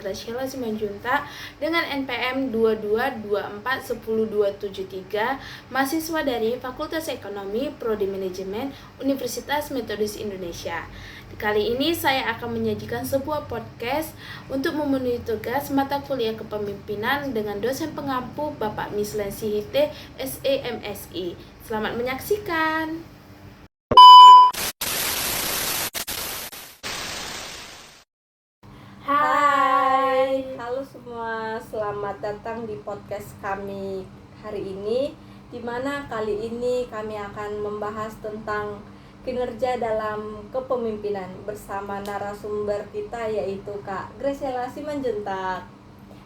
Graciela Simanjuntak dengan NPM 2224 10273, mahasiswa dari Fakultas Ekonomi Prodi Manajemen Universitas Metodis Indonesia. Kali ini saya akan menyajikan sebuah podcast untuk memenuhi tugas mata kuliah kepemimpinan dengan dosen pengampu Bapak Mislen Sihite, SEMSI. Selamat menyaksikan. Hai, halo semua, selamat datang di podcast kami hari ini, di mana kali ini kami akan membahas tentang kinerja dalam kepemimpinan bersama narasumber kita yaitu Kak Graciela Simanjuntak.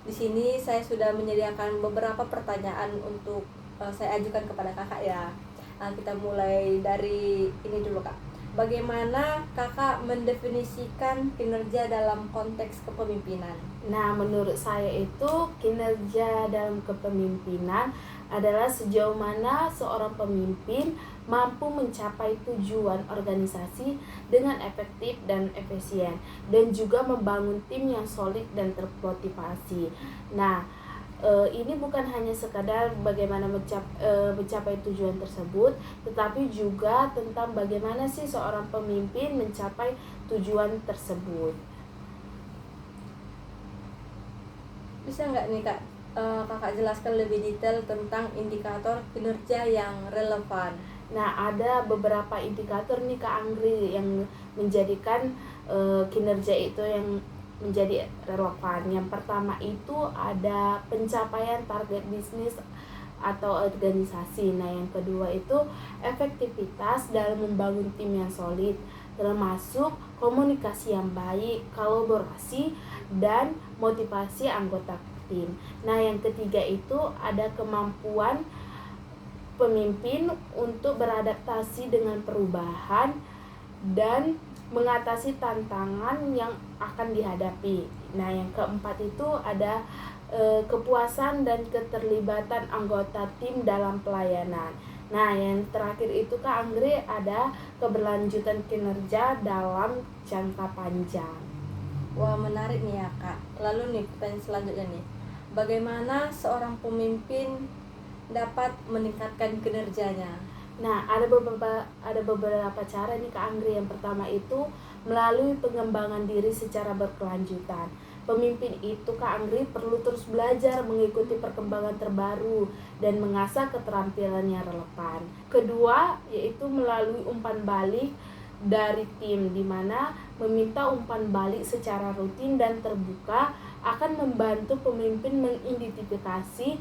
Di sini saya sudah menyediakan beberapa pertanyaan untuk saya ajukan kepada kakak ya. Kita mulai dari ini dulu Kak. Bagaimana kakak mendefinisikan kinerja dalam konteks kepemimpinan? Nah, menurut saya itu kinerja dalam kepemimpinan adalah sejauh mana seorang pemimpin mampu mencapai tujuan organisasi dengan efektif dan efisien, dan juga membangun tim yang solid dan termotivasi. Nah, ini bukan hanya sekadar bagaimana mencapai tujuan tersebut, tetapi juga tentang bagaimana sih seorang pemimpin mencapai tujuan tersebut. Bisa nggak nih Kak, kakak jelaskan lebih detail tentang indikator kinerja yang relevan? Nah, ada beberapa indikator nih Kak Anggri yang menjadikan kinerja itu yang menjadi relevan. Yang pertama itu ada pencapaian target bisnis atau organisasi. Nah, yang kedua itu efektivitas dalam membangun tim yang solid, termasuk komunikasi yang baik, kolaborasi, dan motivasi anggota tim. Nah, yang ketiga itu ada kemampuan pemimpin untuk beradaptasi dengan perubahan dan mengatasi tantangan yang akan dihadapi. Nah, yang keempat itu ada kepuasan dan keterlibatan anggota tim dalam pelayanan. Nah, yang terakhir itu Kak Anggri ada keberlanjutan kinerja dalam jangka panjang. Wah, menarik nih ya Kak. Lalu nih pertanyaan selanjutnya nih, bagaimana seorang pemimpin dapat meningkatkan kinerjanya? Nah, ada beberapa cara nih Kak Anggri. Yang pertama itu melalui pengembangan diri secara berkelanjutan. Pemimpin itu Kak Anggri perlu terus belajar, mengikuti perkembangan terbaru, dan mengasah keterampilan yang relevan. Kedua, yaitu melalui umpan balik dari tim, di mana meminta umpan balik secara rutin dan terbuka akan membantu pemimpin mengidentifikasi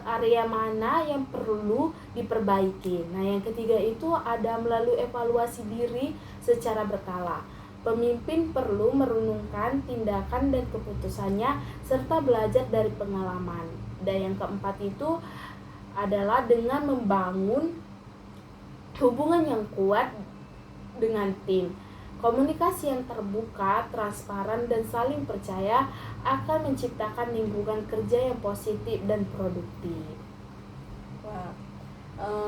area mana yang perlu diperbaiki. Nah, yang ketiga itu ada melalui evaluasi diri secara berkala. Pemimpin perlu merenungkan tindakan dan keputusannya serta belajar dari pengalaman. Dan yang keempat itu adalah dengan membangun hubungan yang kuat dengan tim. Komunikasi yang terbuka, transparan, dan saling percaya akan menciptakan lingkungan kerja yang positif dan produktif. Wah,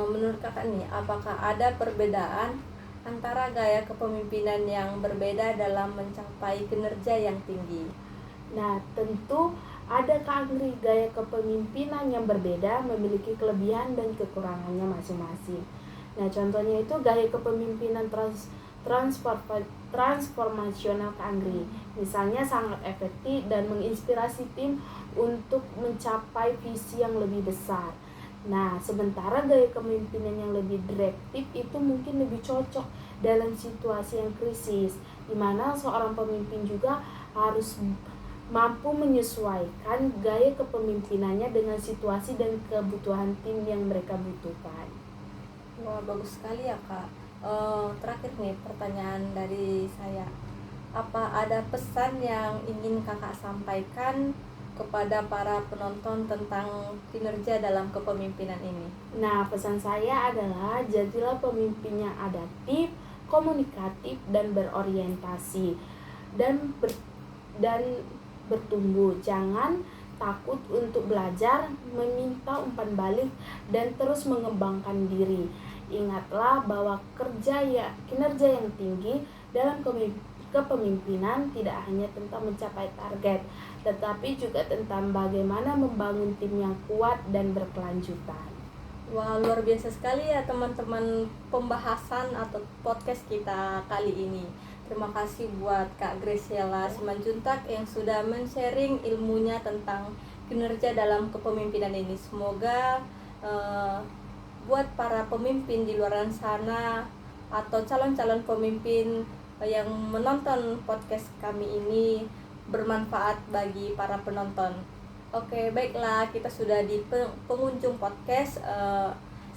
menurut kakak nih, apakah ada perbedaan antara gaya kepemimpinan yang berbeda dalam mencapai kinerja yang tinggi? Nah, tentu ada Kak Anggri, gaya kepemimpinan yang berbeda memiliki kelebihan dan kekurangannya masing-masing. Nah, contohnya itu gaya kepemimpinan transformasional Kak Anggri. Misalnya sangat efektif dan menginspirasi tim untuk mencapai visi yang lebih besar. Nah, sementara gaya kepemimpinan yang lebih direktif itu mungkin lebih cocok dalam situasi yang krisis, di mana seorang pemimpin juga harus mampu menyesuaikan gaya kepemimpinannya dengan situasi dan kebutuhan tim yang mereka butuhkan. Wah, bagus sekali ya Kak. Terakhir nih pertanyaan dari saya, apa ada pesan yang ingin kakak sampaikan kepada para penonton tentang kinerja dalam kepemimpinan ini? Nah, pesan saya adalah jadilah pemimpin yang adaptif, komunikatif, dan berorientasi, dan bertumbuh. Jangan takut untuk belajar, meminta umpan balik, dan terus mengembangkan diri. Ingatlah bahwa kinerja yang tinggi dalam kepemimpinan tidak hanya tentang mencapai target, tetapi juga tentang bagaimana membangun tim yang kuat dan berkelanjutan. Wah, luar biasa sekali ya teman-teman pembahasan atau podcast kita kali ini. Terima kasih buat Kak Graciela Simanjuntak yang sudah men-sharing ilmunya tentang kinerja dalam kepemimpinan ini. Semoga buat para pemimpin di luar sana atau calon-calon pemimpin yang menonton podcast kami ini bermanfaat bagi para penonton. Oke, baiklah, kita sudah di pengunjung podcast.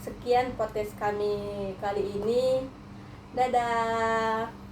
Sekian podcast kami kali ini. Dadah.